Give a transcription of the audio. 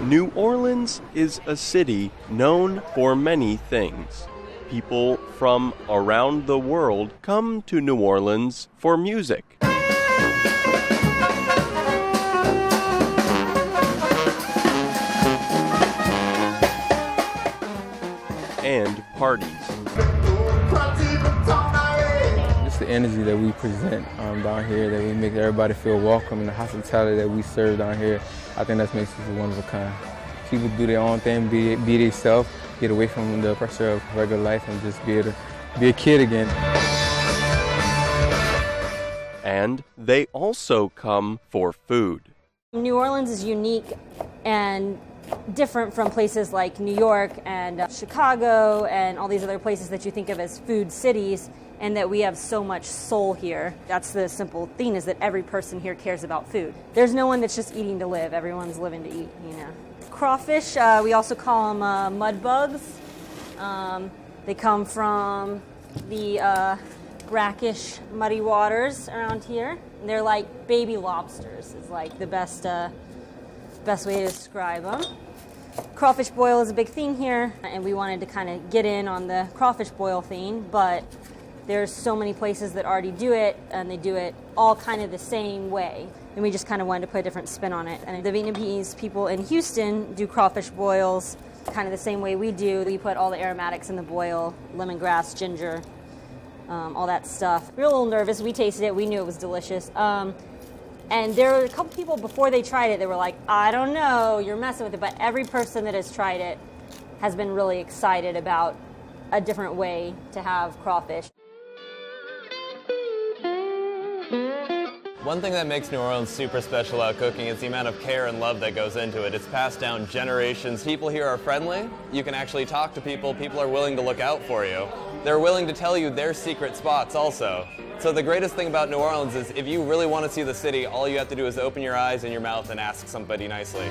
New Orleans is a city known for many things. People from around the world come to New Orleans for music. And parties. Just the energy that we present down here, that we make everybody feel welcome, and the hospitality that we serve down here, I think that makes us one of a kind. People do their own thing, be themselves, get away from the pressure of regular life and just be able to be a kid again. And they also come for food. New Orleans is unique and different from places like New York and Chicago and all these other places that you think of as food cities, and that we have so much soul here. That's the simple thing, is that every person here cares about food. There's no one that's just eating to live. Everyone's living to eat, you know. Crawfish, we also call them mud bugs. They come from the brackish, muddy waters around here. And they're like baby lobsters, is like the best way to describe them. Crawfish boil is a big thing here, and we wanted to kind of get in on the crawfish boil theme, but there's so many places that already do it, and they do it all kind of the same way. And we just kind of wanted to put a different spin on it. And the Vietnamese people in Houston do crawfish boils kind of the same way we do. We put all the aromatics in the boil, lemongrass, ginger, all that stuff. We were a little nervous. We tasted it. We knew it was delicious. And there were a couple people before they tried it that were like, I don't know, you're messing with it. But every person that has tried it has been really excited about a different way to have crawfish. One thing that makes New Orleans super special about cooking is the amount of care and love that goes into it. It's passed down generations. People here are friendly. You can actually talk to people. People are willing to look out for you. They're willing to tell you their secret spots also. So the greatest thing about New Orleans is if you really want to see the city, all you have to do is open your eyes and your mouth and ask somebody nicely.